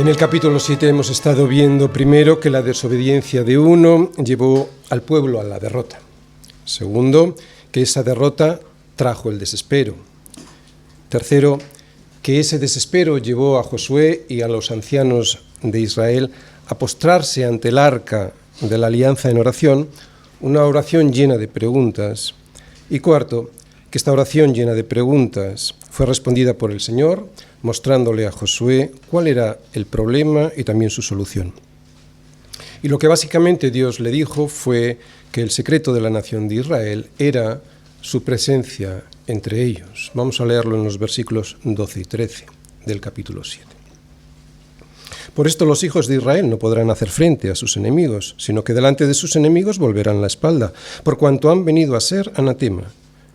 En el capítulo 7 hemos estado viendo primero que la desobediencia de uno llevó al pueblo a la derrota. Segundo, que esa derrota trajo el desespero. Tercero, que ese desespero llevó a Josué y a los ancianos de Israel a postrarse ante el arca de la alianza en oración, una oración llena de preguntas. Y cuarto, que esta oración llena de preguntas fue respondida por el Señor, mostrándole a Josué cuál era el problema y también su solución. Y lo que básicamente Dios le dijo fue que el secreto de la nación de Israel era su presencia entre ellos. Vamos a leerlo en los versículos 12 y 13 del capítulo 7. Por esto los hijos de Israel no podrán hacer frente a sus enemigos, sino que delante de sus enemigos volverán la espalda, por cuanto han venido a ser anatema.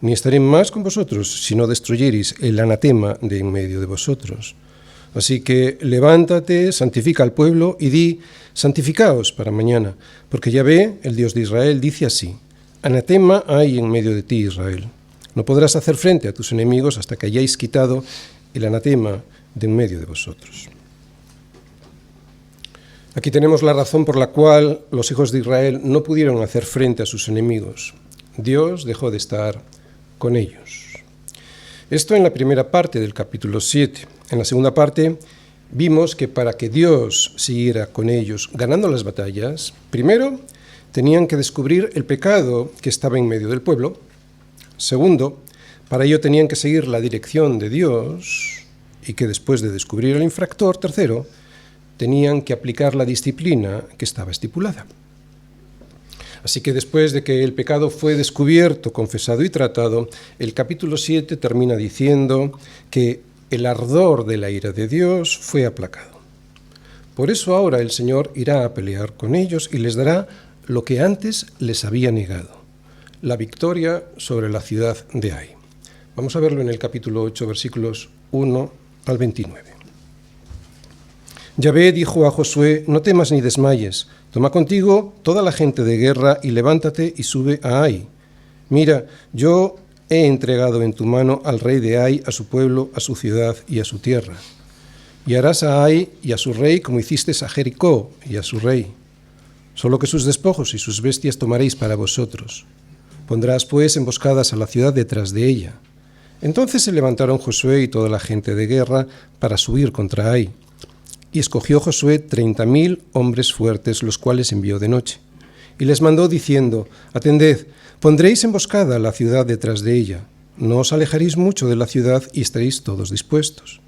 Ni estaré más con vosotros, si no destruyereis el anatema de en medio de vosotros. Así que levántate, santifica al pueblo y di, santificaos para mañana, porque Yahvé, el Dios de Israel, dice así, anatema hay en medio de ti, Israel. No podrás hacer frente a tus enemigos hasta que hayáis quitado el anatema de en medio de vosotros. Aquí tenemos la razón por la cual los hijos de Israel no pudieron hacer frente a sus enemigos. Dios dejó de estar con ellos. Esto en la primera parte del capítulo 7. En la segunda parte vimos que para que Dios siguiera con ellos ganando las batallas, primero tenían que descubrir el pecado que estaba en medio del pueblo. Segundo, para ello tenían que seguir la dirección de Dios y que después de descubrir al infractor, tercero, tenían que aplicar la disciplina que estaba estipulada. Así que después de que el pecado fue descubierto, confesado y tratado, el capítulo 7 termina diciendo que el ardor de la ira de Dios fue aplacado. Por eso ahora el Señor irá a pelear con ellos y les dará lo que antes les había negado, la victoria sobre la ciudad de Ai. Vamos a verlo en el capítulo 8, versículos 1 al 29. Yahvé dijo a Josué, no temas ni desmayes, toma contigo toda la gente de guerra y levántate y sube a Ai. Mira, yo he entregado en tu mano al rey de Ai, a su pueblo, a su ciudad y a su tierra. Y harás a Ai y a su rey como hiciste a Jericó y a su rey. Solo que sus despojos y sus bestias tomaréis para vosotros. Pondrás pues emboscadas a la ciudad detrás de ella. Entonces se levantaron Josué y toda la gente de guerra para subir contra Ai. Y escogió Josué 30,000 hombres fuertes, los cuales envió de noche. Y les mandó diciendo, atended, pondréis emboscada a la ciudad detrás de ella. No os alejaréis mucho de la ciudad y estaréis todos dispuestos.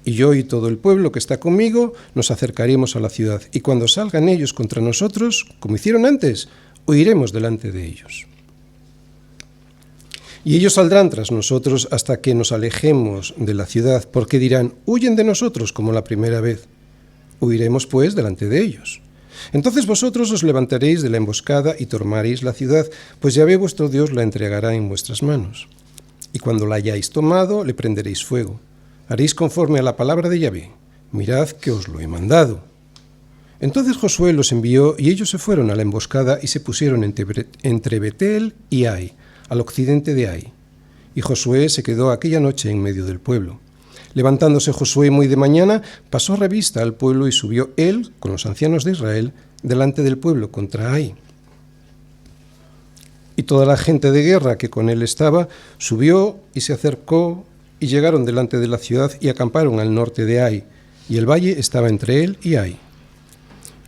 Y yo y todo el pueblo que está conmigo nos acercaremos a la ciudad. Y cuando salgan ellos contra nosotros, como hicieron antes, huiremos delante de ellos. Y ellos saldrán tras nosotros hasta que nos alejemos de la ciudad, porque dirán, huyen de nosotros como la primera vez. Huiremos pues delante de ellos. Entonces vosotros os levantaréis de la emboscada y tomaréis la ciudad, pues Yahvé vuestro Dios la entregará en vuestras manos. Y cuando la hayáis tomado, le prenderéis fuego. Haréis conforme a la palabra de Yahvé. Mirad que os lo he mandado. Entonces Josué los envió y ellos se fueron a la emboscada y se pusieron entre Betel y Ai, al occidente de Ai. Y Josué se quedó aquella noche en medio del pueblo. Levantándose Josué muy de mañana, pasó revista al pueblo y subió él, con los ancianos de Israel, delante del pueblo contra Ai. Y toda la gente de guerra que con él estaba, subió y se acercó, y llegaron delante de la ciudad y acamparon al norte de Ai, y el valle estaba entre él y Ai.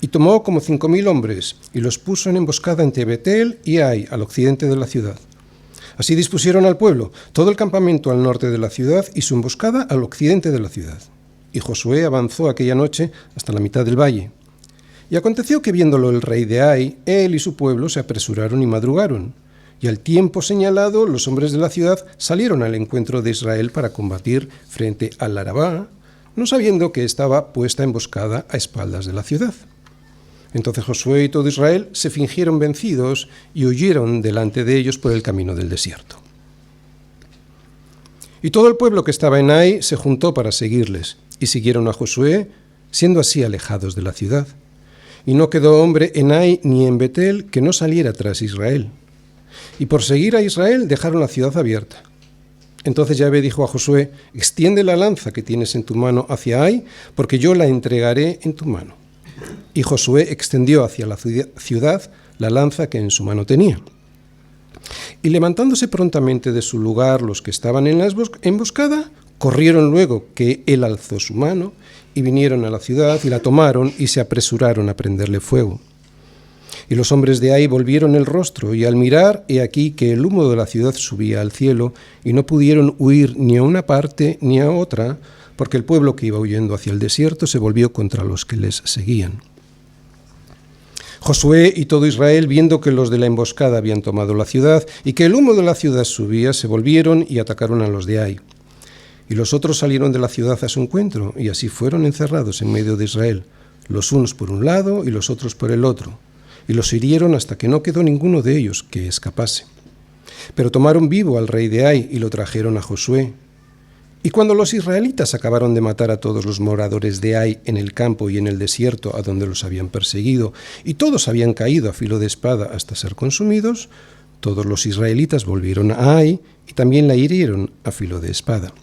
Y tomó como 5,000 hombres, y los puso en emboscada entre Betel y Ai, al occidente de la ciudad. Así dispusieron al pueblo, todo el campamento al norte de la ciudad y su emboscada al occidente de la ciudad. Y Josué avanzó aquella noche hasta la mitad del valle. Y aconteció que viéndolo el rey de Ai, él y su pueblo se apresuraron y madrugaron. Y al tiempo señalado, los hombres de la ciudad salieron al encuentro de Israel para combatir frente al Arabá, no sabiendo que estaba puesta emboscada a espaldas de la ciudad. Entonces Josué y todo Israel se fingieron vencidos y huyeron delante de ellos por el camino del desierto. Y todo el pueblo que estaba en Ai se juntó para seguirles, y siguieron a Josué, siendo así alejados de la ciudad. Y no quedó hombre en Ai ni en Betel que no saliera tras Israel. Y por seguir a Israel dejaron la ciudad abierta. Entonces Yahvé dijo a Josué: extiende la lanza que tienes en tu mano hacia Ai, porque yo la entregaré en tu mano. Y Josué extendió hacia la ciudad la lanza que en su mano tenía. Y levantándose prontamente de su lugar los que estaban en la emboscada, corrieron luego que él alzó su mano, y vinieron a la ciudad y la tomaron y se apresuraron a prenderle fuego. Y los hombres de Ai volvieron el rostro, y al mirar, he aquí que el humo de la ciudad subía al cielo, y no pudieron huir ni a una parte ni a otra, porque el pueblo que iba huyendo hacia el desierto se volvió contra los que les seguían. Josué y todo Israel, viendo que los de la emboscada habían tomado la ciudad y que el humo de la ciudad subía, se volvieron y atacaron a los de Ai. Y los otros salieron de la ciudad a su encuentro, y así fueron encerrados en medio de Israel, los unos por un lado y los otros por el otro, y los hirieron hasta que no quedó ninguno de ellos que escapase. Pero tomaron vivo al rey de Ai y lo trajeron a Josué. Y cuando los israelitas acabaron de matar a todos los moradores de Ai en el campo y en el desierto a donde los habían perseguido, y todos habían caído a filo de espada hasta ser consumidos, todos los israelitas volvieron a Ai y también la hirieron a filo de espada.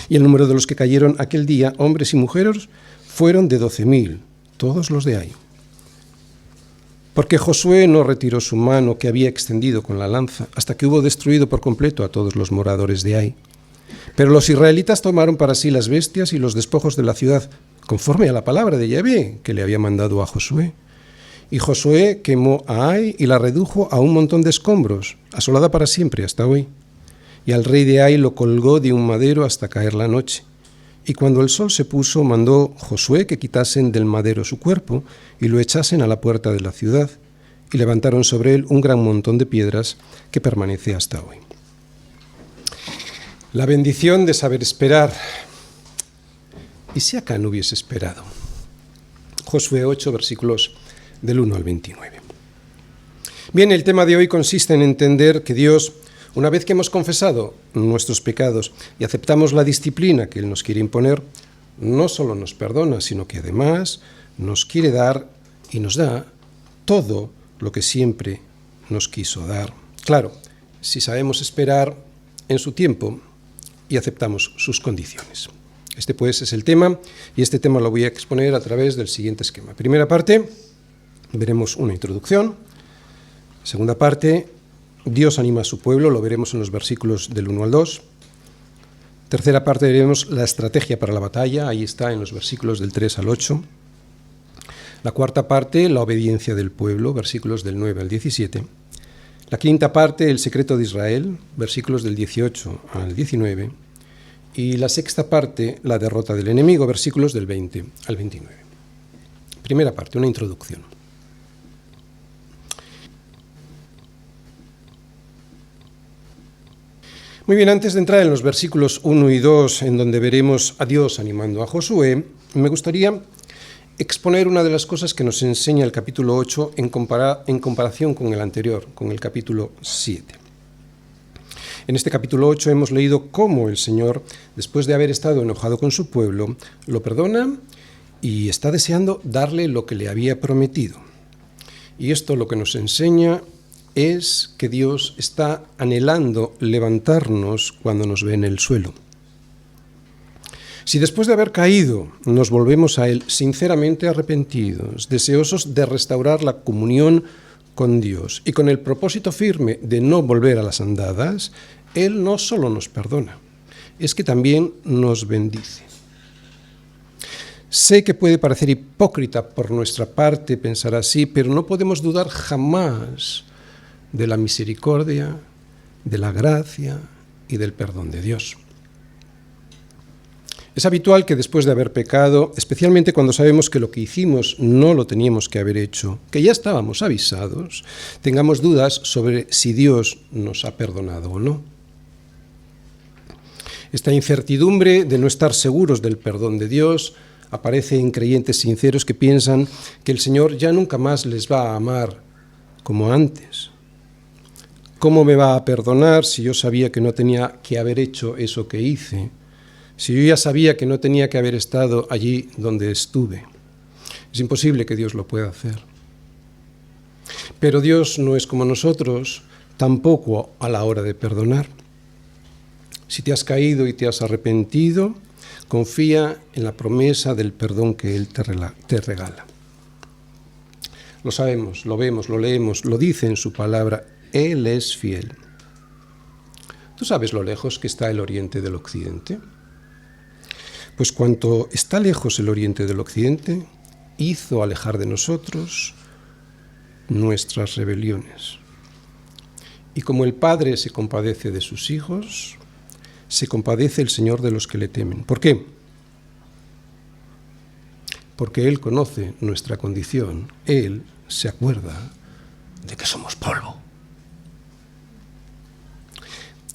Y el número de los que cayeron aquel día, hombres y mujeres, fueron de 12.000, todos los de Ai. Porque Josué no retiró su mano que había extendido con la lanza, hasta que hubo destruido por completo a todos los moradores de Ai. Pero los israelitas tomaron para sí las bestias y los despojos de la ciudad, conforme a la palabra de Yahvé, que le había mandado a Josué. Y Josué quemó a Ai y la redujo a un montón de escombros, asolada para siempre hasta hoy. Y al rey de Ai lo colgó de un madero hasta caer la noche. Y cuando el sol se puso, mandó Josué que quitasen del madero su cuerpo y lo echasen a la puerta de la ciudad, y levantaron sobre él un gran montón de piedras que permanece hasta hoy. La bendición de saber esperar. ¿Y si Acán hubiese esperado? Josué 8, versículos del 1 al 29. Bien, el tema de hoy consiste en entender que Dios, una vez que hemos confesado nuestros pecados y aceptamos la disciplina que Él nos quiere imponer, no solo nos perdona, sino que además nos quiere dar y nos da todo lo que siempre nos quiso dar. Claro, si sabemos esperar en su tiempo y aceptamos sus condiciones. Este pues es el tema, y este tema lo voy a exponer a través del siguiente esquema. Primera parte, veremos una introducción. Segunda parte, Dios anima a su pueblo, lo veremos en los versículos del 1 al 2. Tercera parte, veremos la estrategia para la batalla, ahí está en los versículos del 3 al 8. La cuarta parte, la obediencia del pueblo, versículos del 9 al 17. La quinta parte, el secreto de Israel, versículos del 18 al 19. Y la sexta parte, la derrota del enemigo, versículos del 20 al 29. Primera parte, una introducción. Muy bien, antes de entrar en los versículos 1 y 2, en donde veremos a Dios animando a Josué, me gustaría exponer una de las cosas que nos enseña el capítulo 8 en comparación con el anterior, con el capítulo 7. En este capítulo 8 hemos leído cómo el Señor, después de haber estado enojado con su pueblo, lo perdona y está deseando darle lo que le había prometido. Y esto lo que nos enseña es que Dios está anhelando levantarnos cuando nos ve en el suelo. Si después de haber caído nos volvemos a Él sinceramente arrepentidos, deseosos de restaurar la comunión con Dios y con el propósito firme de no volver a las andadas, Él no solo nos perdona, es que también nos bendice. Sé que puede parecer hipócrita por nuestra parte pensar así, pero no podemos dudar jamás de la misericordia, de la gracia y del perdón de Dios. Es habitual que después de haber pecado, especialmente cuando sabemos que lo que hicimos no lo teníamos que haber hecho, que ya estábamos avisados, tengamos dudas sobre si Dios nos ha perdonado o no. Esta incertidumbre de no estar seguros del perdón de Dios aparece en creyentes sinceros que piensan que el Señor ya nunca más les va a amar como antes. ¿Cómo me va a perdonar si yo sabía que no tenía que haber hecho eso que hice? Si yo ya sabía que no tenía que haber estado allí donde estuve. Es imposible que Dios lo pueda hacer. Pero Dios no es como nosotros, tampoco a la hora de perdonar. Si te has caído y te has arrepentido, confía en la promesa del perdón que Él te regala. Lo sabemos, lo vemos, lo leemos, lo dice en su palabra. Él es fiel. ¿Tú sabes lo lejos que está el oriente del occidente? Pues cuanto está lejos el oriente del occidente, hizo alejar de nosotros nuestras rebeliones. Y como el Padre se compadece de sus hijos, se compadece el Señor de los que le temen. ¿Por qué? Porque Él conoce nuestra condición. Él se acuerda de que somos polvo.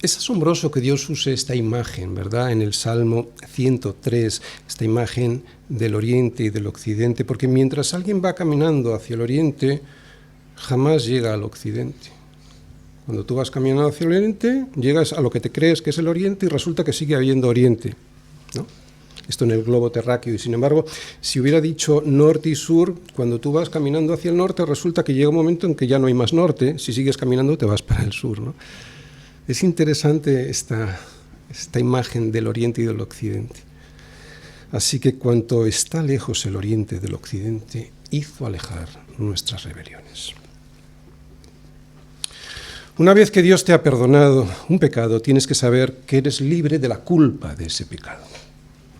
Es asombroso que Dios use esta imagen, ¿verdad? En el Salmo 103, esta imagen del oriente y del occidente, porque mientras alguien va caminando hacia el oriente, jamás llega al occidente. Cuando tú vas caminando hacia el oriente, llegas a lo que te crees que es el oriente y resulta que sigue habiendo oriente, ¿no? Esto en el globo terráqueo. Y sin embargo, si hubiera dicho norte y sur, cuando tú vas caminando hacia el norte, resulta que llega un momento en que ya no hay más norte. Si sigues caminando, te vas para el sur, ¿no? Es interesante esta imagen del oriente y del occidente. Así que cuanto está lejos el oriente del occidente, hizo alejar nuestras rebeliones. Una vez que Dios te ha perdonado un pecado, tienes que saber que eres libre de la culpa de ese pecado.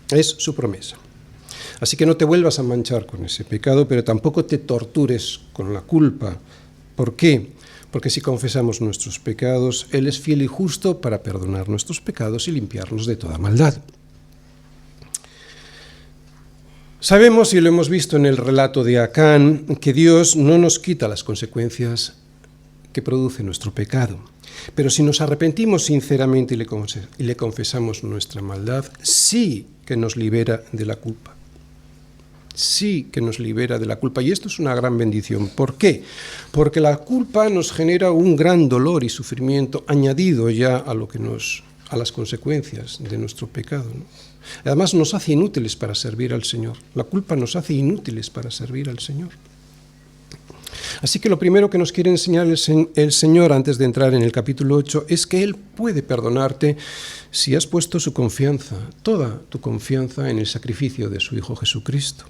Es su promesa. Así que no te vuelvas a manchar con ese pecado, pero tampoco te tortures con la culpa. ¿Por qué? Porque si confesamos nuestros pecados, Él es fiel y justo para perdonar nuestros pecados y limpiarnos de toda maldad. Sabemos, y lo hemos visto en el relato de Acán, que Dios no nos quita las consecuencias que produce nuestro pecado. Pero si nos arrepentimos sinceramente y le confesamos nuestra maldad, sí que nos libera de la culpa. Sí que nos libera de la culpa. Y esto es una gran bendición. ¿Por qué? Porque la culpa nos genera un gran dolor y sufrimiento añadido ya a las consecuencias de nuestro pecado, ¿no? Además nos hace inútiles para servir al Señor. La culpa nos hace inútiles para servir al Señor. Así que lo primero que nos quiere enseñar el Señor antes de entrar en el capítulo 8 es que Él puede perdonarte si has puesto su confianza, toda tu confianza en el sacrificio de su Hijo Jesucristo.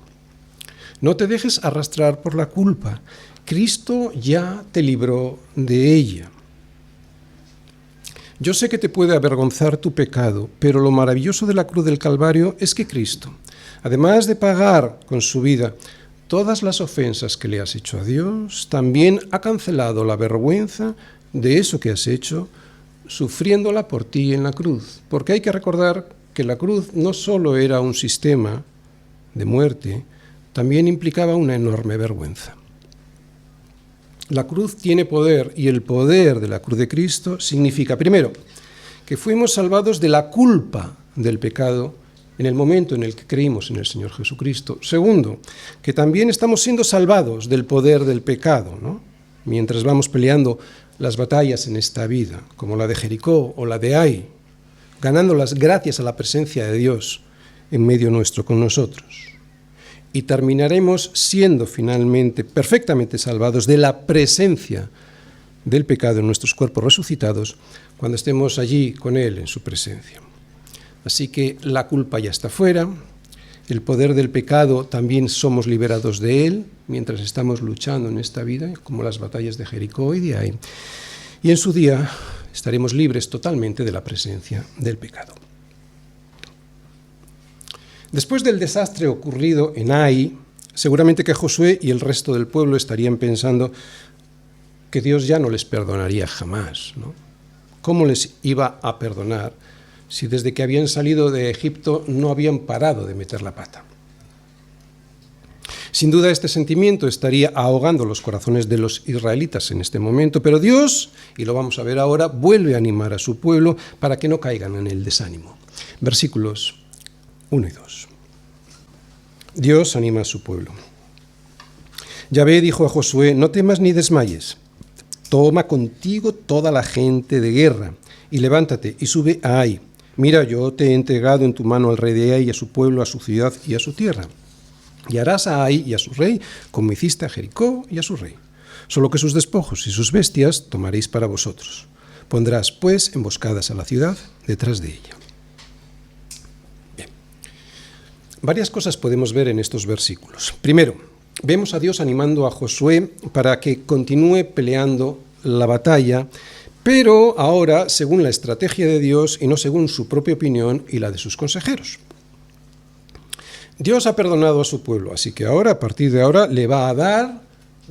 No te dejes arrastrar por la culpa. Cristo ya te libró de ella. Yo sé que te puede avergonzar tu pecado, pero lo maravilloso de la cruz del Calvario es que Cristo, además de pagar con su vida todas las ofensas que le has hecho a Dios, también ha cancelado la vergüenza de eso que has hecho, sufriéndola por ti en la cruz. Porque hay que recordar que la cruz no solo era un sistema de muerte, también implicaba una enorme vergüenza. La cruz tiene poder, y el poder de la cruz de Cristo significa, primero, que fuimos salvados de la culpa del pecado en el momento en el que creímos en el Señor Jesucristo. Segundo, que también estamos siendo salvados del poder del pecado, ¿no? Mientras vamos peleando las batallas en esta vida, como la de Jericó o la de Ai, ganándolas gracias a la presencia de Dios en medio nuestro con nosotros. Y terminaremos siendo finalmente perfectamente salvados de la presencia del pecado en nuestros cuerpos resucitados cuando estemos allí con Él en su presencia. Así que la culpa ya está fuera, el poder del pecado también somos liberados de él mientras estamos luchando en esta vida, como las batallas de Jericó y de Ai. Y en su día estaremos libres totalmente de la presencia del pecado. Después del desastre ocurrido en Ai, seguramente que Josué y el resto del pueblo estarían pensando que Dios ya no les perdonaría jamás, ¿no? ¿Cómo les iba a perdonar si desde que habían salido de Egipto no habían parado de meter la pata? Sin duda este sentimiento estaría ahogando los corazones de los israelitas en este momento, pero Dios, y lo vamos a ver ahora, vuelve a animar a su pueblo para que no caigan en el desánimo. Versículos 1 y 2. Dios anima a su pueblo. Yahvé dijo a Josué: no temas ni desmayes. Toma contigo toda la gente de guerra y levántate y sube a Ai. Mira, yo te he entregado en tu mano al rey de Ai y a su pueblo, a su ciudad y a su tierra. Y harás a Ai y a su rey como hiciste a Jericó y a su rey. Solo que sus despojos y sus bestias tomaréis para vosotros. Pondrás, pues, emboscadas a la ciudad detrás de ella. Bien. Varias cosas podemos ver en estos versículos. Primero, vemos a Dios animando a Josué para que continúe peleando la batalla, pero ahora según la estrategia de Dios y no según su propia opinión y la de sus consejeros. Dios ha perdonado a su pueblo, así que ahora, a partir de ahora, le va a dar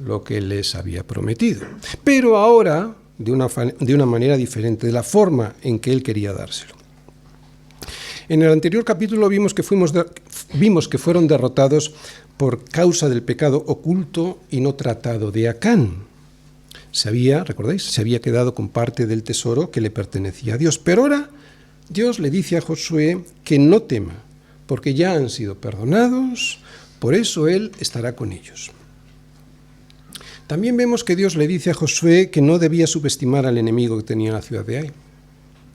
lo que les había prometido. Pero ahora, de una manera diferente, de la forma en que él quería dárselo. En el anterior capítulo vimos que fueron derrotados por causa del pecado oculto y no tratado de Acán. ¿Recordáis? Se había quedado con parte del tesoro que le pertenecía a Dios. Pero ahora Dios le dice a Josué que no tema, porque ya han sido perdonados, por eso él estará con ellos. También vemos que Dios le dice a Josué que no debía subestimar al enemigo que tenía la ciudad de Ai.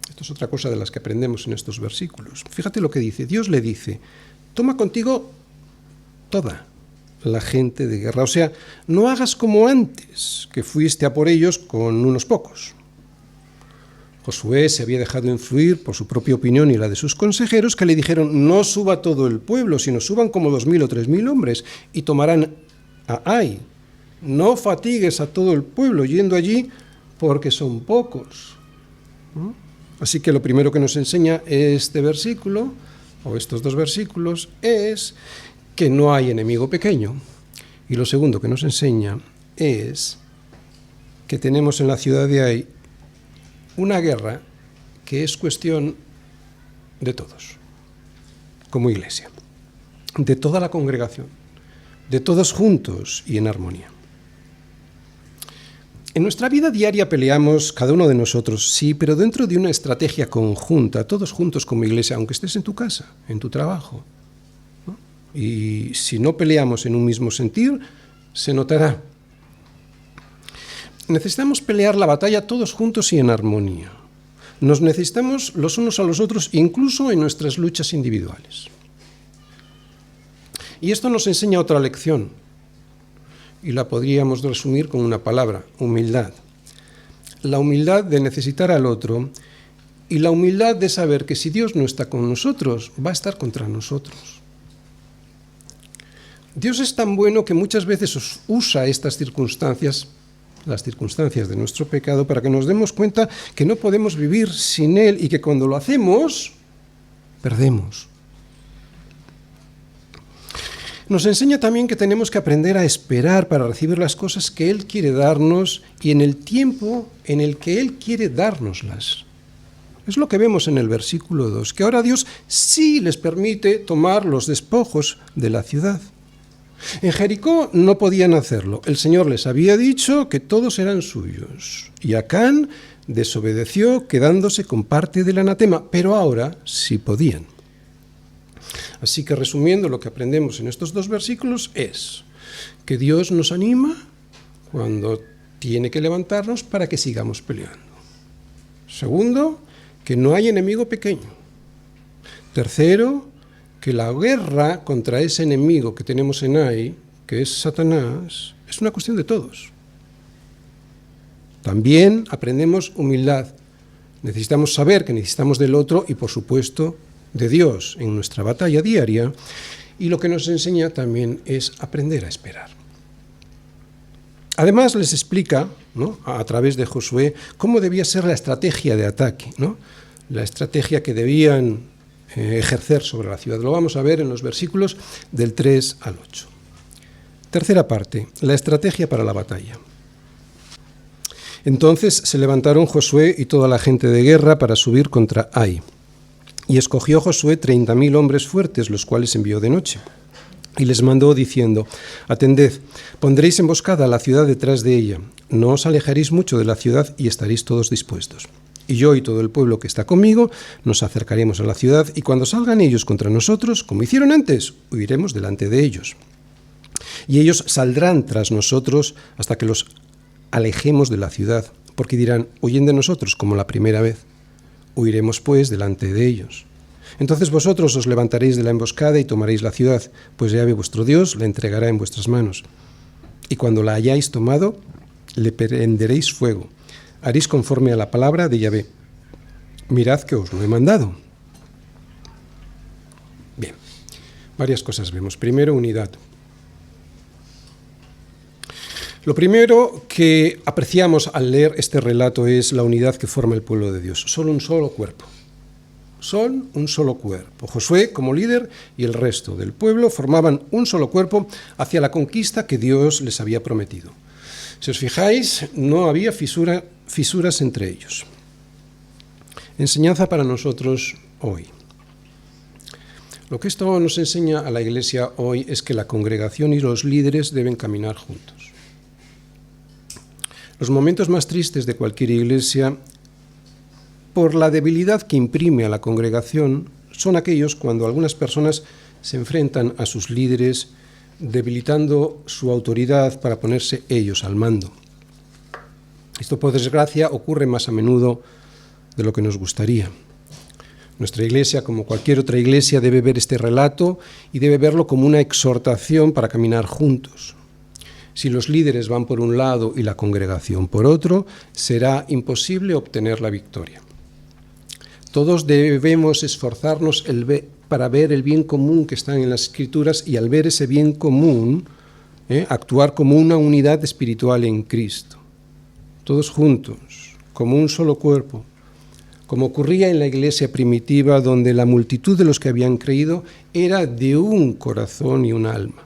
Esto es otra cosa de las que aprendemos en estos versículos. Fíjate lo que dice. Dios le dice, toma contigo toda la gente de guerra. O sea, no hagas como antes, que fuiste a por ellos con unos pocos. Josué se había dejado influir por su propia opinión y la de sus consejeros, que le dijeron, no suba todo el pueblo, sino suban como 2.000 o 3.000 hombres y tomarán a Ai. No fatigues a todo el pueblo yendo allí porque son pocos. Así que lo primero que nos enseña este versículo, o estos dos versículos, es que no hay enemigo pequeño. Y lo segundo que nos enseña es que tenemos en la ciudad de Ai una guerra que es cuestión de todos, como iglesia, de toda la congregación, de todos juntos y en armonía. En nuestra vida diaria peleamos, cada uno de nosotros, sí, pero dentro de una estrategia conjunta, todos juntos como iglesia, aunque estés en tu casa, en tu trabajo, ¿no? Y si no peleamos en un mismo sentir, se notará. Necesitamos pelear la batalla todos juntos y en armonía. Nos necesitamos los unos a los otros, incluso en nuestras luchas individuales. Y esto nos enseña otra lección, y la podríamos resumir con una palabra, humildad. La humildad de necesitar al otro y la humildad de saber que si Dios no está con nosotros, va a estar contra nosotros. Dios es tan bueno que muchas veces usa estas circunstancias, las circunstancias de nuestro pecado, para que nos demos cuenta que no podemos vivir sin Él y que cuando lo hacemos, perdemos. Nos enseña también que tenemos que aprender a esperar para recibir las cosas que Él quiere darnos y en el tiempo en el que Él quiere dárnoslas. Es lo que vemos en el versículo 2, que ahora Dios sí les permite tomar los despojos de la ciudad. En Jericó no podían hacerlo. El Señor les había dicho que todos eran suyos. Y Acán desobedeció quedándose con parte del anatema, pero ahora sí podían. Así que resumiendo, lo que aprendemos en estos dos versículos es que Dios nos anima cuando tiene que levantarnos para que sigamos peleando. Segundo, que no hay enemigo pequeño. Tercero, que la guerra contra ese enemigo que tenemos en Ai, que es Satanás, es una cuestión de todos. También aprendemos humildad. Necesitamos saber que necesitamos del otro y, por supuesto, de Dios en nuestra batalla diaria. Y lo que nos enseña también es aprender a esperar. Además les explica, ¿no?, a través de Josué, cómo debía ser la estrategia de ataque, ¿no?, la estrategia que debían ejercer sobre la ciudad. Lo vamos a ver en los versículos del 3 al 8. Tercera parte, la estrategia para la batalla. Entonces se levantaron Josué y toda la gente de guerra para subir contra Ai. Y escogió Josué 30.000 hombres fuertes, los cuales envió de noche. Y les mandó diciendo: atended, pondréis emboscada a la ciudad detrás de ella. No os alejaréis mucho de la ciudad y estaréis todos dispuestos. Y yo y todo el pueblo que está conmigo nos acercaremos a la ciudad, y cuando salgan ellos contra nosotros, como hicieron antes, huiremos delante de ellos. Y ellos saldrán tras nosotros hasta que los alejemos de la ciudad, porque dirán: huyen de nosotros como la primera vez. Huiremos pues delante de ellos. Entonces vosotros os levantaréis de la emboscada y tomaréis la ciudad, pues Yahvé vuestro Dios la entregará en vuestras manos. Y cuando la hayáis tomado, le prenderéis fuego. haréis conforme a la palabra de Yahvé. Mirad que os lo he mandado. Bien, varias cosas vemos. Primero, unidad. Lo primero que apreciamos al leer este relato es la unidad que forma el pueblo de Dios. Son un solo cuerpo. Son un solo cuerpo. Josué, como líder, y el resto del pueblo formaban un solo cuerpo hacia la conquista que Dios les había prometido. Si os fijáis, no había fisuras entre ellos. Enseñanza para nosotros hoy. Lo que esto nos enseña a la Iglesia hoy es que la congregación y los líderes deben caminar juntos. Los momentos más tristes de cualquier iglesia, por la debilidad que imprime a la congregación, son aquellos cuando algunas personas se enfrentan a sus líderes, debilitando su autoridad para ponerse ellos al mando. Esto, por desgracia, ocurre más a menudo de lo que nos gustaría. Nuestra iglesia, como cualquier otra iglesia, debe ver este relato y debe verlo como una exhortación para caminar juntos. Si los líderes van por un lado y la congregación por otro, será imposible obtener la victoria. Todos debemos esforzarnos para ver el bien común que está en las Escrituras y al ver ese bien común, actuar como una unidad espiritual en Cristo. Todos juntos, como un solo cuerpo, como ocurría en la iglesia primitiva, donde la multitud de los que habían creído era de un corazón y un alma.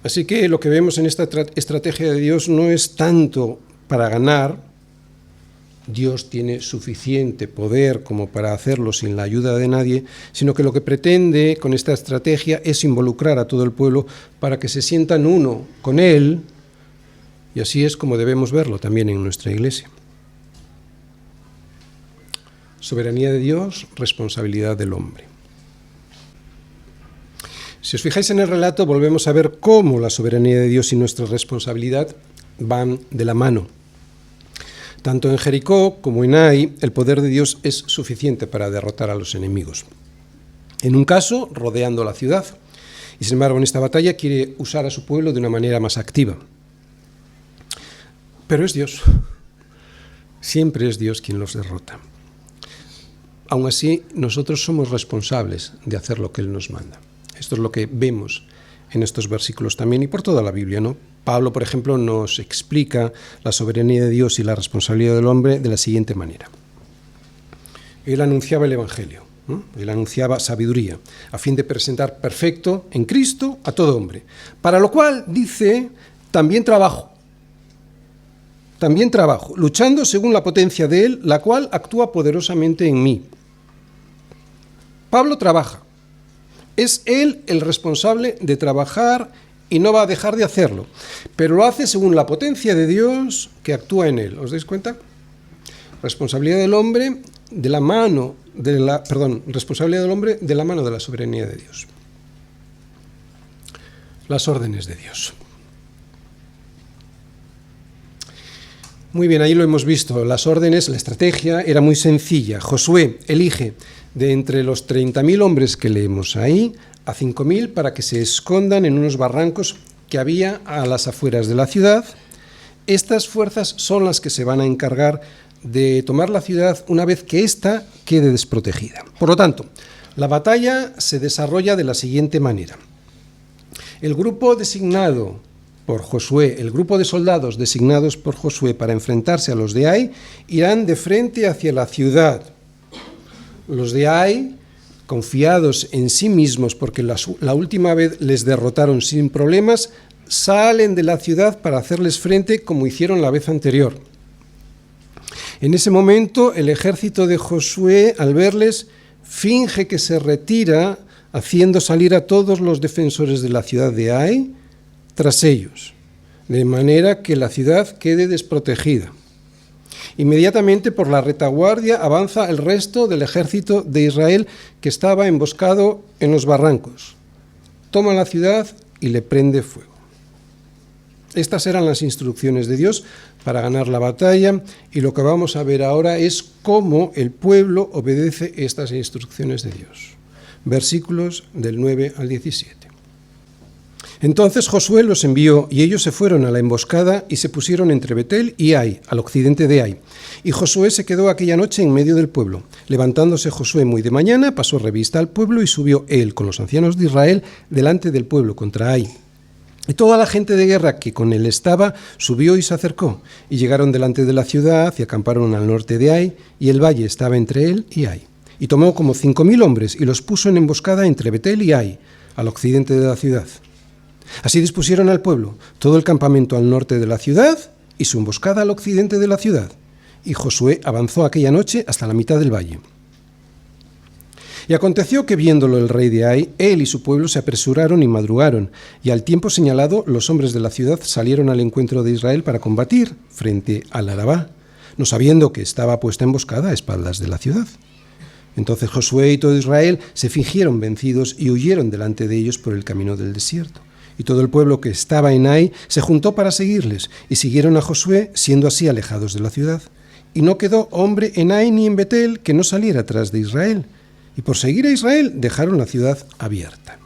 Así que lo que vemos en esta estrategia de Dios no es tanto para ganar. Dios tiene suficiente poder como para hacerlo sin la ayuda de nadie, sino que lo que pretende con esta estrategia es involucrar a todo el pueblo para que se sientan uno con Él, y así es como debemos verlo también en nuestra iglesia. Soberanía de Dios, responsabilidad del hombre. Si os fijáis en el relato, volvemos a ver cómo la soberanía de Dios y nuestra responsabilidad van de la mano. Tanto en Jericó como en Ai, el poder de Dios es suficiente para derrotar a los enemigos. En un caso, rodeando la ciudad, y sin embargo en esta batalla quiere usar a su pueblo de una manera más activa. Pero es Dios. Siempre es Dios quien los derrota. Aún así, nosotros somos responsables de hacer lo que Él nos manda. Esto es lo que vemos en estos versículos también y por toda la Biblia, ¿no? Pablo, por ejemplo, nos explica la soberanía de Dios y la responsabilidad del hombre de la siguiente manera. Él anunciaba el Evangelio, ¿no? Él anunciaba sabiduría, a fin de presentar perfecto en Cristo a todo hombre. Para lo cual, dice, también trabajo, luchando según la potencia de Él, la cual actúa poderosamente en mí. Pablo trabaja. Es él el responsable de trabajar y no va a dejar de hacerlo, pero lo hace según la potencia de Dios que actúa en él. ¿Os dais cuenta? Responsabilidad del hombre de la mano de la soberanía de Dios. Las órdenes de Dios. Muy bien, ahí lo hemos visto. Las órdenes, la estrategia era muy sencilla. Josué elige de entre los 30.000 hombres que leemos ahí, a 5.000 para que se escondan en unos barrancos que había a las afueras de la ciudad. Estas fuerzas son las que se van a encargar de tomar la ciudad una vez que ésta quede desprotegida. Por lo tanto, la batalla se desarrolla de la siguiente manera. El grupo designado por Josué, el grupo de soldados designados por Josué para enfrentarse a los de Ai, irán de frente hacia la ciudad. Los de Ai, confiados en sí mismos porque la última vez les derrotaron sin problemas, salen de la ciudad para hacerles frente como hicieron la vez anterior. En ese momento, el ejército de Josué, al verles, finge que se retira, haciendo salir a todos los defensores de la ciudad de Ai tras ellos, de manera que la ciudad quede desprotegida. Inmediatamente por la retaguardia avanza el resto del ejército de Israel que estaba emboscado en los barrancos. Toma la ciudad y le prende fuego. Estas eran las instrucciones de Dios para ganar la batalla y lo que vamos a ver ahora es cómo el pueblo obedece estas instrucciones de Dios. Versículos del 9 al 17. Entonces Josué los envió, y ellos se fueron a la emboscada y se pusieron entre Betel y Ai, al occidente de Ai. Y Josué se quedó aquella noche en medio del pueblo. Levantándose Josué muy de mañana, pasó revista al pueblo y subió él con los ancianos de Israel delante del pueblo contra Ai. Y toda la gente de guerra que con él estaba subió y se acercó, y llegaron delante de la ciudad y acamparon al norte de Ai, y el valle estaba entre él y Ai. Y tomó como 5.000 hombres y los puso en emboscada entre Betel y Ai, al occidente de la ciudad. Así dispusieron al pueblo, todo el campamento al norte de la ciudad y su emboscada al occidente de la ciudad. Y Josué avanzó aquella noche hasta la mitad del valle. Y aconteció que viéndolo el rey de Ai, él y su pueblo se apresuraron y madrugaron, y al tiempo señalado los hombres de la ciudad salieron al encuentro de Israel para combatir frente al Arabá, no sabiendo que estaba puesta emboscada a espaldas de la ciudad. Entonces Josué y todo Israel se fingieron vencidos y huyeron delante de ellos por el camino del desierto. Y todo el pueblo que estaba en Ai se juntó para seguirles, y siguieron a Josué, siendo así alejados de la ciudad. Y no quedó hombre en Ai ni en Betel que no saliera tras de Israel. Y por seguir a Israel dejaron la ciudad abierta.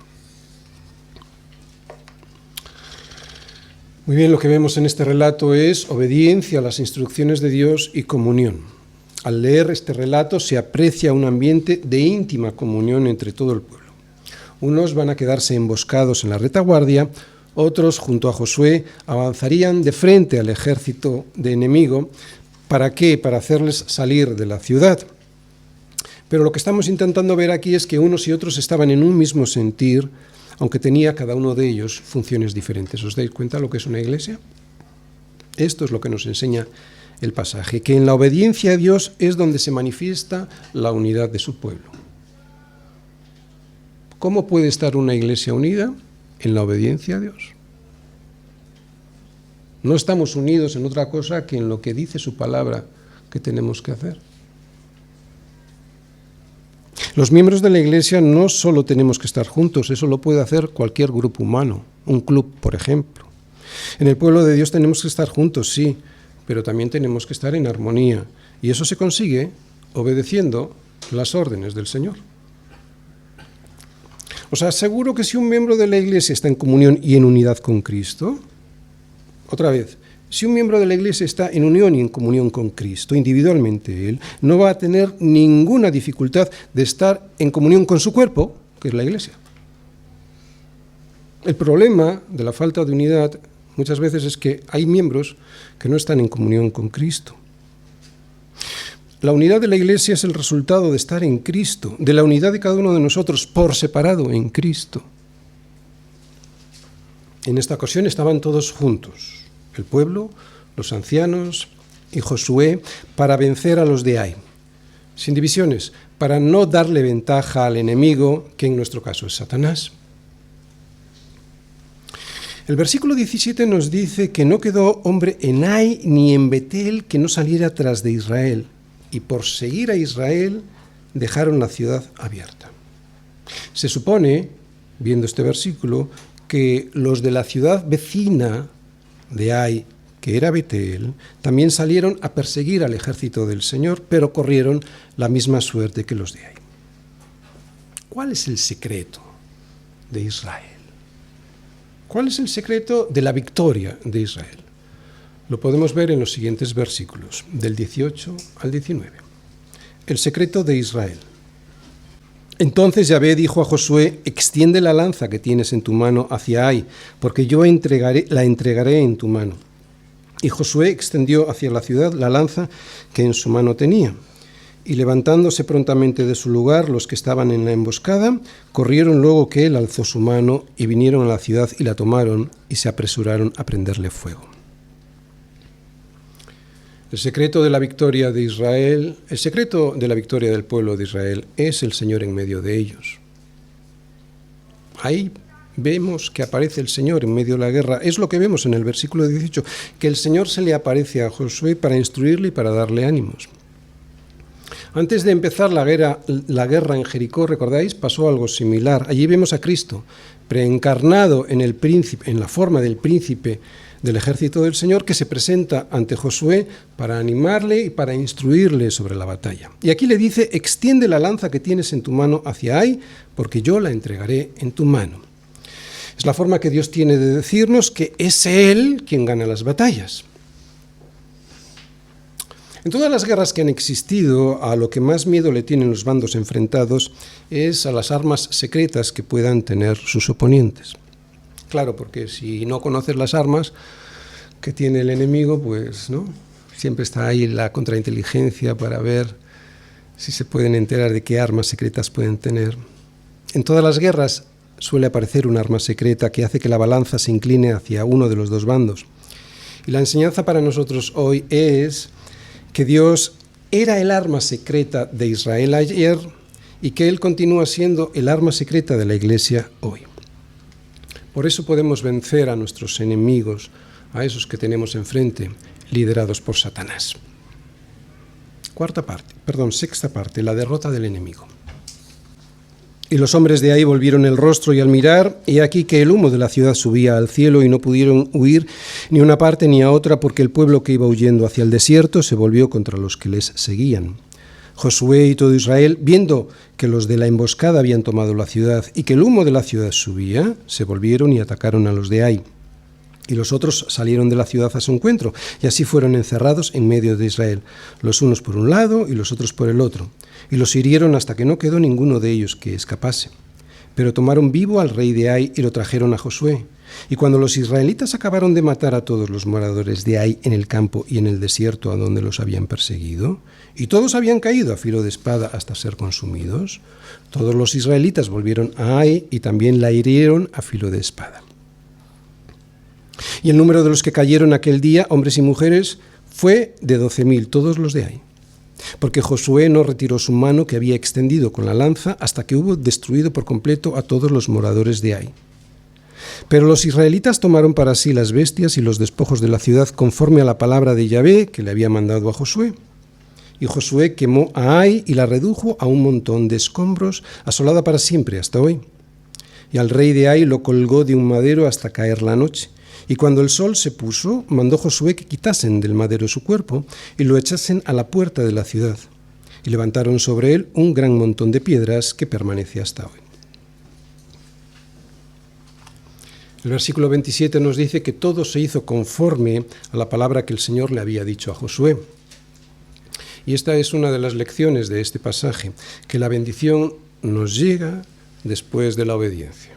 Muy bien, lo que vemos en este relato es obediencia a las instrucciones de Dios y comunión. Al leer este relato se aprecia un ambiente de íntima comunión entre todo el pueblo. Unos van a quedarse emboscados en la retaguardia, otros, junto a Josué, avanzarían de frente al ejército de enemigo. ¿Para qué? Para hacerles salir de la ciudad. Pero lo que estamos intentando ver aquí es que unos y otros estaban en un mismo sentir, aunque tenía cada uno de ellos funciones diferentes. ¿Os dais cuenta lo que es una iglesia? Esto es lo que nos enseña el pasaje, que en la obediencia a Dios es donde se manifiesta la unidad de su pueblo. ¿Cómo puede estar una iglesia unida? En la obediencia a Dios. No estamos unidos en otra cosa que en lo que dice su palabra que tenemos que hacer. Los miembros de la iglesia no solo tenemos que estar juntos, eso lo puede hacer cualquier grupo humano, un club, por ejemplo. En el pueblo de Dios tenemos que estar juntos, sí, pero también tenemos que estar en armonía. Y eso se consigue obedeciendo las órdenes del Señor. Os aseguro que si un miembro de la iglesia está en comunión y en unidad con Cristo, otra vez, si un miembro de la iglesia está en unión y en comunión con Cristo, individualmente él, no va a tener ninguna dificultad de estar en comunión con su cuerpo, que es la iglesia. El problema de la falta de unidad muchas veces es que hay miembros que no están en comunión con Cristo. La unidad de la iglesia es el resultado de estar en Cristo, de la unidad de cada uno de nosotros por separado en Cristo. En esta ocasión estaban todos juntos, el pueblo, los ancianos y Josué, para vencer a los de Ai, sin divisiones, para no darle ventaja al enemigo, que en nuestro caso es Satanás. El versículo 17 nos dice que no quedó hombre en Ai ni en Betel que no saliera tras de Israel, y por seguir a Israel dejaron la ciudad abierta. Se supone, viendo este versículo, que los de la ciudad vecina de Ai, que era Betel, también salieron a perseguir al ejército del Señor, pero corrieron la misma suerte que los de Ai. ¿Cuál es el secreto de Israel? ¿Cuál es el secreto de la victoria de Israel? Lo podemos ver en los siguientes versículos, del 18 al 19. El secreto de Israel. Entonces Yahvé dijo a Josué: extiende la lanza que tienes en tu mano hacia Ai, porque yo la entregaré en tu mano. Y Josué extendió hacia la ciudad la lanza que en su mano tenía. Y levantándose prontamente de su lugar los que estaban en la emboscada, corrieron luego que él alzó su mano y vinieron a la ciudad y la tomaron y se apresuraron a prenderle fuego. El secreto de la victoria de Israel, el secreto de la victoria del pueblo de Israel es el Señor en medio de ellos. Ahí vemos que aparece el Señor en medio de la guerra. Es lo que vemos en el versículo 18, que el Señor se le aparece a Josué para instruirle y para darle ánimos. Antes de empezar la guerra en Jericó, ¿recordáis? Pasó algo similar. Allí vemos a Cristo preencarnado en la forma del príncipe del ejército del Señor, que se presenta ante Josué para animarle y para instruirle sobre la batalla. Y aquí le dice: extiende la lanza que tienes en tu mano hacia Ai, porque yo la entregaré en tu mano. Es la forma que Dios tiene de decirnos que es Él quien gana las batallas. En todas las guerras que han existido, a lo que más miedo le tienen los bandos enfrentados es a las armas secretas que puedan tener sus oponentes. Claro, porque si no conoces las armas que tiene el enemigo, pues no, siempre está ahí la contrainteligencia para ver si se pueden enterar de qué armas secretas pueden tener. En todas las guerras suele aparecer un arma secreta que hace que la balanza se incline hacia uno de los dos bandos. Y la enseñanza para nosotros hoy es que Dios era el arma secreta de Israel ayer y que Él continúa siendo el arma secreta de la Iglesia hoy. Por eso podemos vencer a nuestros enemigos, a esos que tenemos enfrente, liderados por Satanás. Sexta parte, la derrota del enemigo. Y los hombres de Ai volvieron el rostro y al mirar, he aquí que el humo de la ciudad subía al cielo y no pudieron huir ni a una parte ni a otra porque el pueblo que iba huyendo hacia el desierto se volvió contra los que les seguían. Josué y todo Israel, viendo que los de la emboscada habían tomado la ciudad y que el humo de la ciudad subía, se volvieron y atacaron a los de Ai. Y los otros salieron de la ciudad a su encuentro, y así fueron encerrados en medio de Israel, los unos por un lado y los otros por el otro. Y los hirieron hasta que no quedó ninguno de ellos que escapase. Pero tomaron vivo al rey de Ai y lo trajeron a Josué. Y cuando los israelitas acabaron de matar a todos los moradores de Ai en el campo y en el desierto a donde los habían perseguido, y todos habían caído a filo de espada hasta ser consumidos, todos los israelitas volvieron a Ai y también la hirieron a filo de espada. Y el número de los que cayeron aquel día, hombres y mujeres, fue de 12.000, todos los de Ai. Porque Josué no retiró su mano que había extendido con la lanza hasta que hubo destruido por completo a todos los moradores de Ai. Pero los israelitas tomaron para sí las bestias y los despojos de la ciudad conforme a la palabra de Yahvé que le había mandado a Josué. Y Josué quemó a Ai y la redujo a un montón de escombros, asolada para siempre hasta hoy. Y al rey de Ai lo colgó de un madero hasta caer la noche. Y cuando el sol se puso, mandó Josué que quitasen del madero su cuerpo y lo echasen a la puerta de la ciudad. Y levantaron sobre él un gran montón de piedras que permanece hasta hoy. El versículo 27 nos dice que todo se hizo conforme a la palabra que el Señor le había dicho a Josué. Y esta es una de las lecciones de este pasaje, que la bendición nos llega después de la obediencia.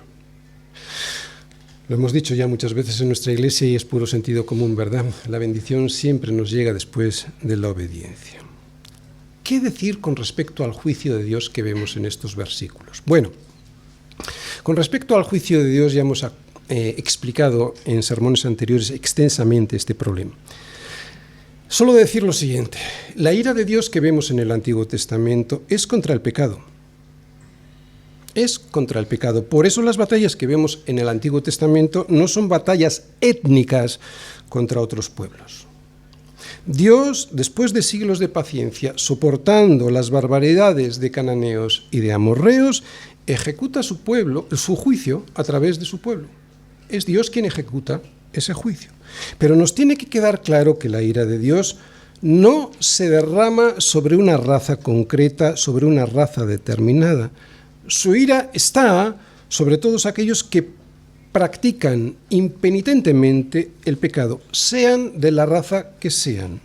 Lo hemos dicho ya muchas veces en nuestra iglesia y es puro sentido común, ¿verdad? La bendición siempre nos llega después de la obediencia. ¿Qué decir con respecto al juicio de Dios que vemos en estos versículos? Bueno, con respecto al juicio de Dios ya hemos explicado en sermones anteriores extensamente este problema. Solo decir lo siguiente: la ira de Dios que vemos en el Antiguo Testamento es contra el pecado. Es contra el pecado. Por eso las batallas que vemos en el Antiguo Testamento no son batallas étnicas contra otros pueblos. Dios, después de siglos de paciencia, soportando las barbaridades de cananeos y de amorreos, ejecuta su juicio a través de su pueblo. Es Dios quien ejecuta ese juicio. Pero nos tiene que quedar claro que la ira de Dios no se derrama sobre una raza concreta, sobre una raza determinada. Su ira está sobre todos aquellos que practican impenitentemente el pecado, sean de la raza que sean.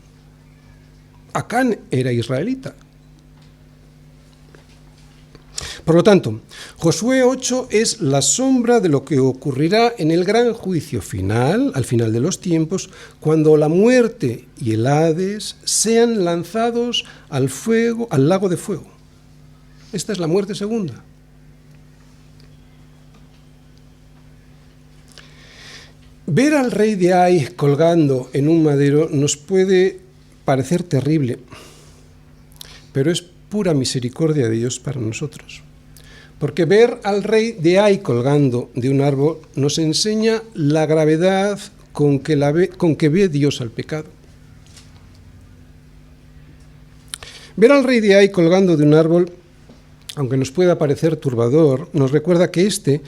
Acán era israelita. Por lo tanto, Josué 8 es la sombra de lo que ocurrirá en el gran juicio final, al final de los tiempos, cuando la muerte y el Hades sean lanzados al lago de fuego. Esta es la muerte segunda. Ver al rey de Ai colgando en un madero nos puede parecer terrible, pero es pura misericordia de Dios para nosotros. Porque ver al rey de Ai colgando de un árbol nos enseña la gravedad con que ve Dios al pecado. Ver al rey de Ai colgando de un árbol, aunque nos pueda parecer turbador, nos recuerda que este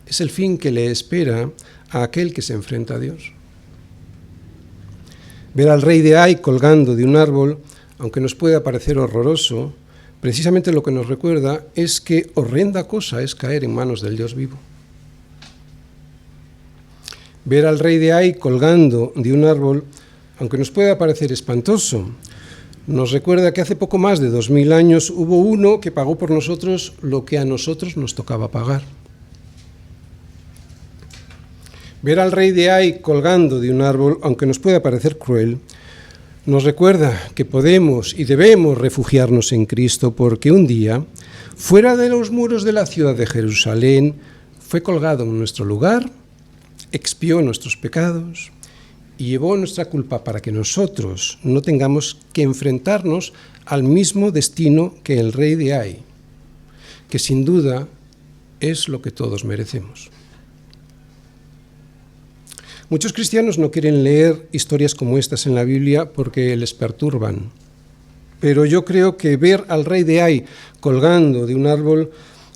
es el fin que le espera a aquel que se enfrenta a Dios. Ver al rey de Ai colgando de un árbol, aunque nos pueda parecer horroroso, precisamente lo que nos recuerda es que horrenda cosa es caer en manos del Dios vivo. Ver al rey de Ai colgando de un árbol, aunque nos pueda parecer espantoso, nos recuerda que hace poco más de 2000 años hubo uno que pagó por nosotros lo que a nosotros nos tocaba pagar. Ver al rey de Ai colgando de un árbol, aunque nos pueda parecer cruel, nos recuerda que podemos y debemos refugiarnos en Cristo, porque un día, fuera de los muros de la ciudad de Jerusalén, fue colgado en nuestro lugar, expió nuestros pecados y llevó nuestra culpa para que nosotros no tengamos que enfrentarnos al mismo destino que el rey de Ai, que sin duda es lo que todos merecemos. Muchos cristianos no quieren leer historias como estas en la Biblia porque les perturban, pero yo creo que ver al rey de Ai colgando de un árbol,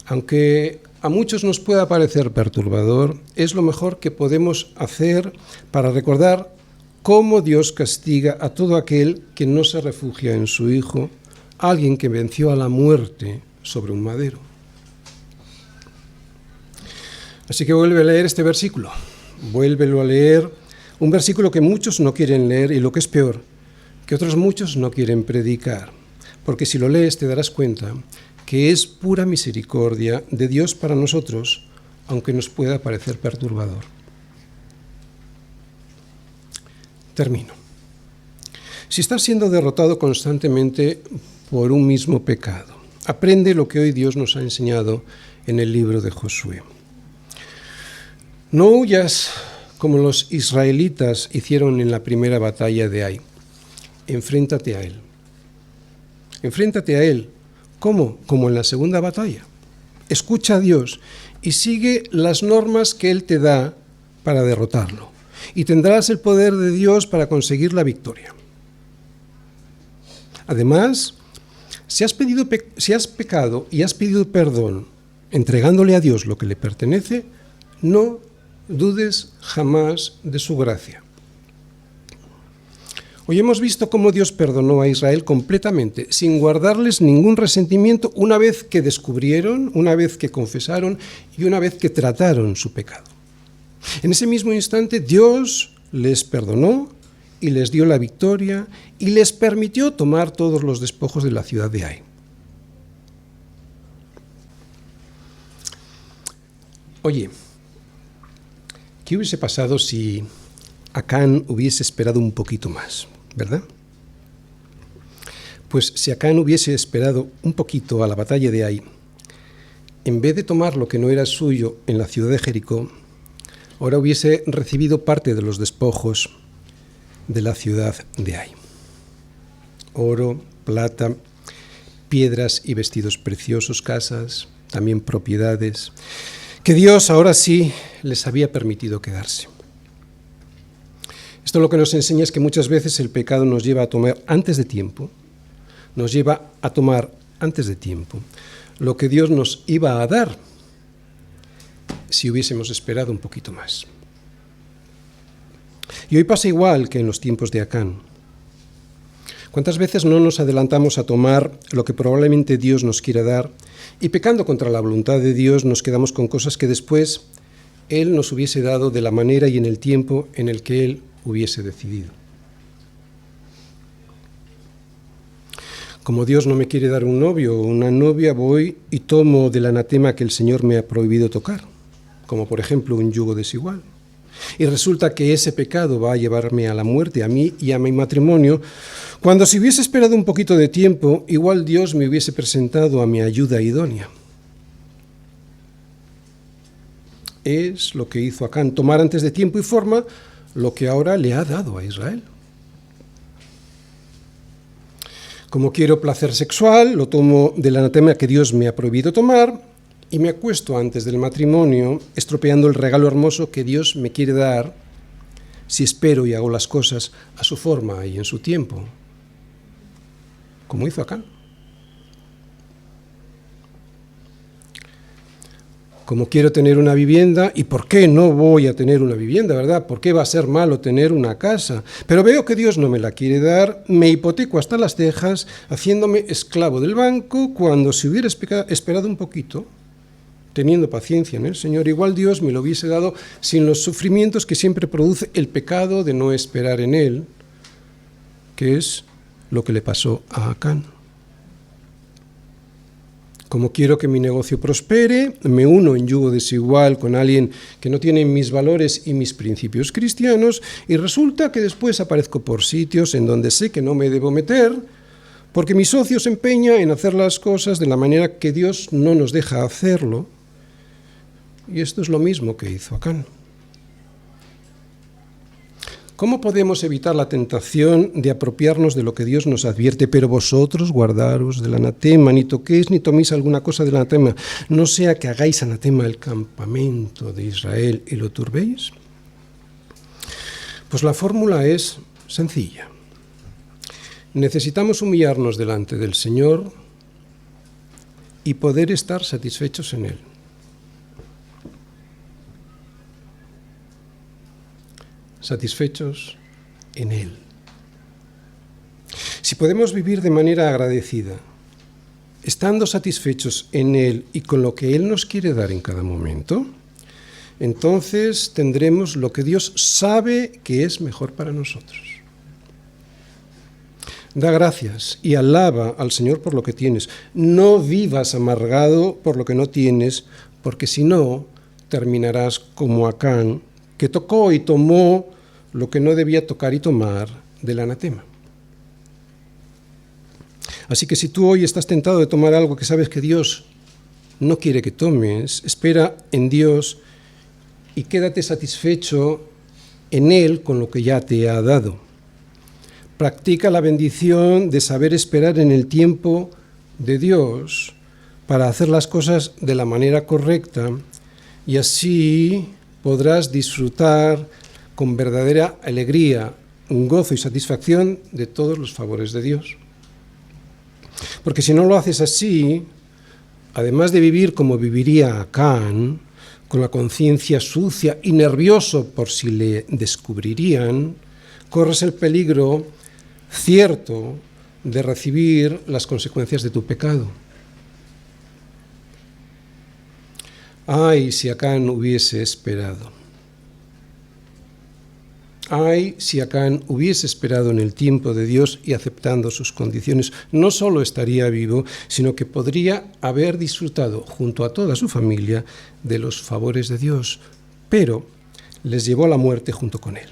aunque a muchos nos pueda parecer perturbador, es lo mejor que podemos hacer para recordar cómo Dios castiga a todo aquel que no se refugia en su Hijo, alguien que venció a la muerte sobre un madero. Así que vuelve a leer este versículo. Vuélvelo a leer, un versículo que muchos no quieren leer y, lo que es peor, que otros muchos no quieren predicar, porque si lo lees te darás cuenta que es pura misericordia de Dios para nosotros, aunque nos pueda parecer perturbador. Termino. Si estás siendo derrotado constantemente por un mismo pecado, aprende lo que hoy Dios nos ha enseñado en el libro de Josué. No huyas como los israelitas hicieron en la primera batalla de Ai. Enfréntate a él. Enfréntate a él. ¿Cómo? Como en la segunda batalla. Escucha a Dios y sigue las normas que Él te da para derrotarlo. Y tendrás el poder de Dios para conseguir la victoria. Además, si has pecado y has pedido perdón, entregándole a Dios lo que le pertenece, no dudes jamás de su gracia. Hoy hemos visto cómo Dios perdonó a Israel completamente, sin guardarles ningún resentimiento, una vez que descubrieron, una vez que confesaron y una vez que trataron su pecado. En ese mismo instante, Dios les perdonó y les dio la victoria y les permitió tomar todos los despojos de la ciudad de Ai. Oye, ¿qué hubiese pasado si Acán hubiese esperado un poquito más, verdad? Pues si Acán hubiese esperado un poquito a la batalla de Ai, en vez de tomar lo que no era suyo en la ciudad de Jericó, ahora hubiese recibido parte de los despojos de la ciudad de Ai. Oro, plata, piedras y vestidos preciosos, casas, también propiedades, que Dios ahora sí les había permitido quedarse. Esto lo que nos enseña es que muchas veces el pecado nos lleva a tomar antes de tiempo, lo que Dios nos iba a dar si hubiésemos esperado un poquito más. Y hoy pasa igual que en los tiempos de Acán. ¿Cuántas veces no nos adelantamos a tomar lo que probablemente Dios nos quiera dar y pecando contra la voluntad de Dios nos quedamos con cosas que después Él nos hubiese dado de la manera y en el tiempo en el que Él hubiese decidido? Como Dios no me quiere dar un novio o una novia, voy y tomo del anatema que el Señor me ha prohibido tocar, como por ejemplo un yugo desigual. Y resulta que ese pecado va a llevarme a la muerte, a mí y a mi matrimonio, cuando si hubiese esperado un poquito de tiempo, igual Dios me hubiese presentado a mi ayuda idónea. Es lo que hizo Acán, tomar antes de tiempo y forma lo que ahora le ha dado a Israel. Como quiero placer sexual, lo tomo del anatema que Dios me ha prohibido tomar y me acuesto antes del matrimonio, estropeando el regalo hermoso que Dios me quiere dar si espero y hago las cosas a su forma y en su tiempo, como hizo Acán. Como quiero tener una vivienda, ¿y por qué no voy a tener una vivienda, verdad? ¿Por qué va a ser malo tener una casa? Pero veo que Dios no me la quiere dar, me hipoteco hasta las cejas, haciéndome esclavo del banco, cuando si hubiera esperado un poquito, teniendo paciencia en el Señor, igual Dios me lo hubiese dado sin los sufrimientos que siempre produce el pecado de no esperar en Él, que es lo que le pasó a Acán. Como quiero que mi negocio prospere, me uno en yugo desigual con alguien que no tiene mis valores y mis principios cristianos, y resulta que después aparezco por sitios en donde sé que no me debo meter, porque mi socio se empeña en hacer las cosas de la manera que Dios no nos deja hacerlo. Y esto es lo mismo que hizo Acán. ¿Cómo podemos evitar la tentación de apropiarnos de lo que Dios nos advierte? Pero vosotros guardaros del anatema, ni toquéis ni toméis alguna cosa del anatema, no sea que hagáis anatema el campamento de Israel y lo turbéis. Pues la fórmula es sencilla. Necesitamos humillarnos delante del Señor y poder estar satisfechos en Él. Satisfechos en Él. Si podemos vivir de manera agradecida, estando satisfechos en Él y con lo que Él nos quiere dar en cada momento, entonces tendremos lo que Dios sabe que es mejor para nosotros. Da gracias y alaba al Señor por lo que tienes. No vivas amargado por lo que no tienes, porque si no, terminarás como Acán, que tocó y tomó lo que no debía tocar y tomar del anatema. Así que si tú hoy estás tentado de tomar algo que sabes que Dios no quiere que tomes, espera en Dios y quédate satisfecho en Él con lo que ya te ha dado. Practica la bendición de saber esperar en el tiempo de Dios para hacer las cosas de la manera correcta y así podrás disfrutar con verdadera alegría, un gozo y satisfacción de todos los favores de Dios. Porque si no lo haces así, además de vivir como viviría Acán, con la conciencia sucia y nervioso por si le descubrirían, corres el peligro cierto de recibir las consecuencias de tu pecado. Ay, si Acán hubiese esperado. Ay, si Acán hubiese esperado en el tiempo de Dios y aceptando sus condiciones, no solo estaría vivo, sino que podría haber disfrutado junto a toda su familia de los favores de Dios, pero les llevó a la muerte junto con él.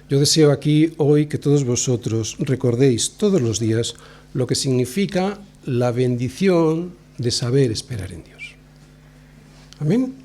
Yo deseo aquí hoy que todos vosotros recordéis todos los días lo que significa la bendición de saber esperar en Dios. Amén.